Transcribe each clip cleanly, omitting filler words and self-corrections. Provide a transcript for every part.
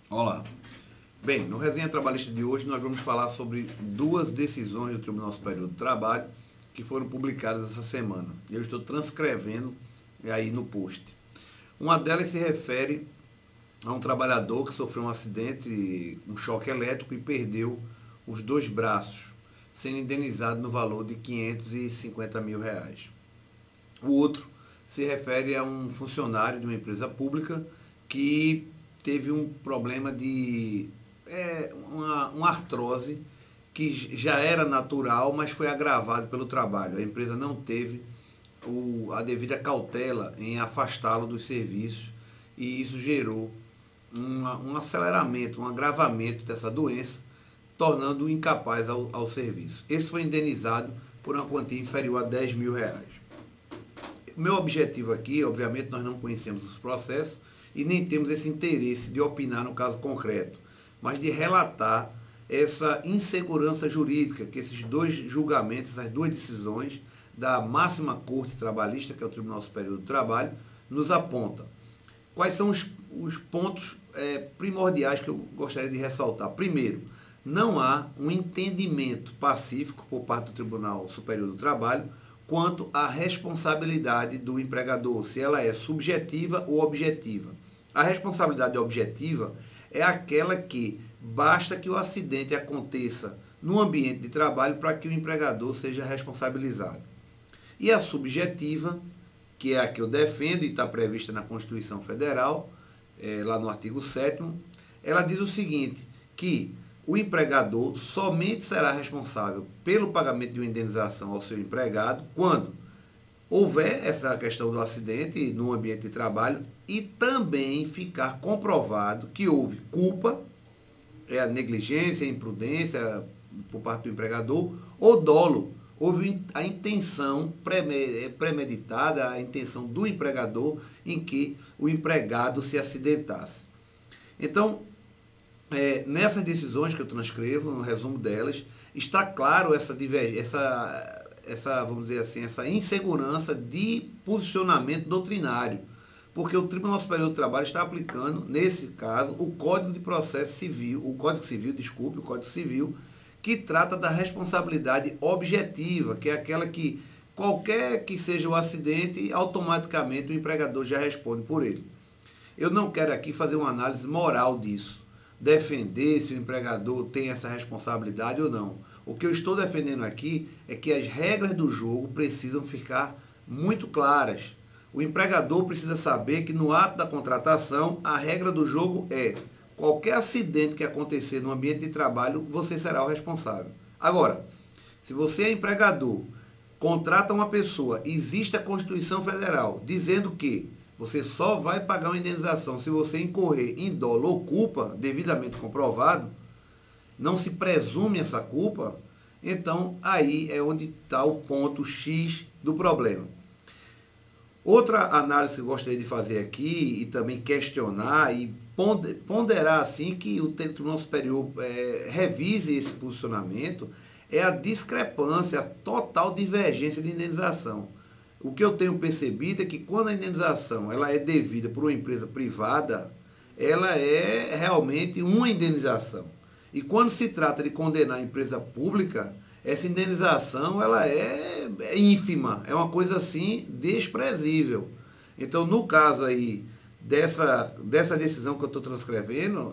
Olá. Bem, no Resenha Trabalhista de hoje nós vamos falar sobre duas decisões do Tribunal Superior do Trabalho que foram publicadas essa semana. Eu estou transcrevendo aí no post. Uma delas se refere a um trabalhador que sofreu um acidente, um choque elétrico e perdeu os dois braços, sendo indenizado no valor de R$ 550 mil. O outro se refere a um funcionário de uma empresa pública que teve um problema de uma artrose que já era natural, mas foi agravado pelo trabalho. A empresa não teve a devida cautela em afastá-lo dos serviços e isso gerou um aceleramento, um agravamento dessa doença, tornando-o incapaz ao serviço. Esse foi indenizado por uma quantia inferior a R$ 10 mil. Meu objetivo aqui, obviamente, nós não conhecemos os processos e nem temos esse interesse de opinar no caso concreto, mas de relatar essa insegurança jurídica que esses dois julgamentos, essas duas decisões da máxima corte trabalhista, que é o Tribunal Superior do Trabalho, nos apontam. Quais são os pontos primordiais que eu gostaria de ressaltar? Primeiro, não há um entendimento pacífico por parte do Tribunal Superior do Trabalho quanto à responsabilidade do empregador, se ela é subjetiva ou objetiva. A responsabilidade objetiva é aquela que basta que o acidente aconteça no ambiente de trabalho para que o empregador seja responsabilizado. E a subjetiva, que é a que eu defendo e está prevista na Constituição Federal, lá no artigo 7º, ela diz o seguinte, que o empregador somente será responsável pelo pagamento de uma indenização ao seu empregado quando houver essa questão do acidente no ambiente de trabalho e também ficar comprovado que houve culpa, a negligência, a imprudência por parte do empregador ou dolo. Houve a intenção premeditada, a intenção do empregador em que o empregado se acidentasse. Então, nessas decisões que eu transcrevo, no resumo delas, está claro vamos dizer assim, essa insegurança de posicionamento doutrinário, porque o Tribunal Superior do Trabalho está aplicando, nesse caso, o Código de Processo Civil, o Código Civil, que trata da responsabilidade objetiva, que é aquela que, qualquer que seja o acidente, automaticamente o empregador já responde por ele. Eu não quero aqui fazer uma análise moral disso, defender se o empregador tem essa responsabilidade ou não. O que eu estou defendendo aqui é que as regras do jogo precisam ficar muito claras. O empregador precisa saber que no ato da contratação, a regra do jogo é: qualquer acidente que acontecer no ambiente de trabalho, você será o responsável. Agora, se você é empregador, contrata uma pessoa, existe a Constituição Federal dizendo que você só vai pagar uma indenização se você incorrer em dolo ou culpa devidamente comprovado, não se presume essa culpa, então aí é onde está o ponto X do problema. Outra análise que eu gostaria de fazer aqui e também questionar e ponderar assim que o Tribunal Superior revise esse posicionamento é a discrepância, a total divergência de indenização. O que eu tenho percebido é que quando a indenização ela é devida por uma empresa privada, ela é realmente uma indenização. E quando se trata de condenar a empresa pública, essa indenização ela é ínfima, é uma coisa assim desprezível. Então, no caso aí dessa decisão que eu estou transcrevendo,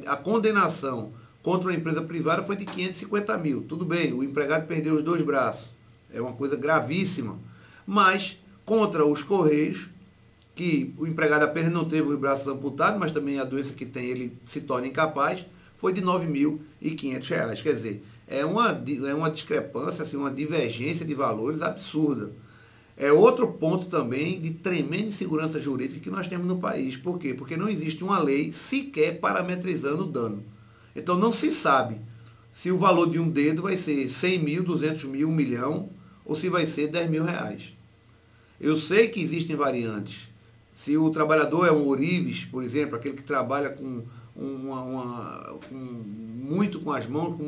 a condenação contra uma empresa privada foi de 550 mil. Tudo bem, o empregado perdeu os dois braços, é uma coisa gravíssima. Mas contra os Correios, que o empregado apenas não teve os braços amputados, mas também a doença que tem ele se torna incapaz, foi de R$ 9.500. Quer dizer, é uma discrepância, assim, uma divergência de valores absurda. É outro ponto também de tremenda insegurança jurídica que nós temos no país. Por quê? Porque não existe uma lei sequer parametrizando o dano. Então não se sabe se o valor de um dedo vai ser 100 mil, 200 mil, 1 milhão, ou se vai ser R$ 10.000. Eu sei que existem variantes. Se o trabalhador é um ourives, por exemplo, aquele que trabalha muito com as mãos, com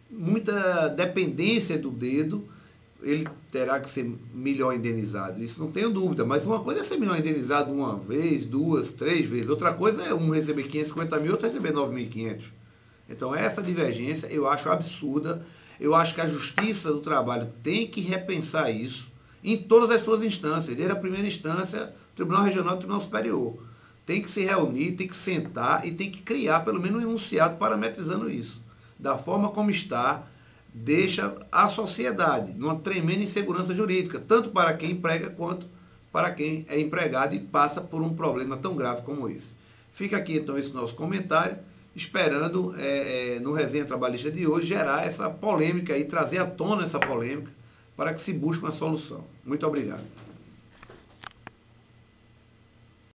muita dependência do dedo, ele terá que ser melhor indenizado. Isso não tenho dúvida, mas uma coisa é ser melhor indenizado uma vez, duas, três vezes. Outra coisa é um receber 550 mil, outro receber 9.500. Então essa divergência eu acho absurda. Eu acho que a Justiça do Trabalho tem que repensar isso em todas as suas instâncias, desde a primeira instância, Tribunal Regional e Tribunal Superior. Tem que se reunir, tem que sentar e tem que criar pelo menos um enunciado parametrizando isso. Da forma como está, deixa a sociedade numa tremenda insegurança jurídica, tanto para quem emprega quanto para quem é empregado e passa por um problema tão grave como esse. Fica aqui então esse nosso comentário, esperando no Resenha Trabalhista de hoje gerar essa polêmica e trazer à tona essa polêmica para que se busque uma solução. Muito obrigado.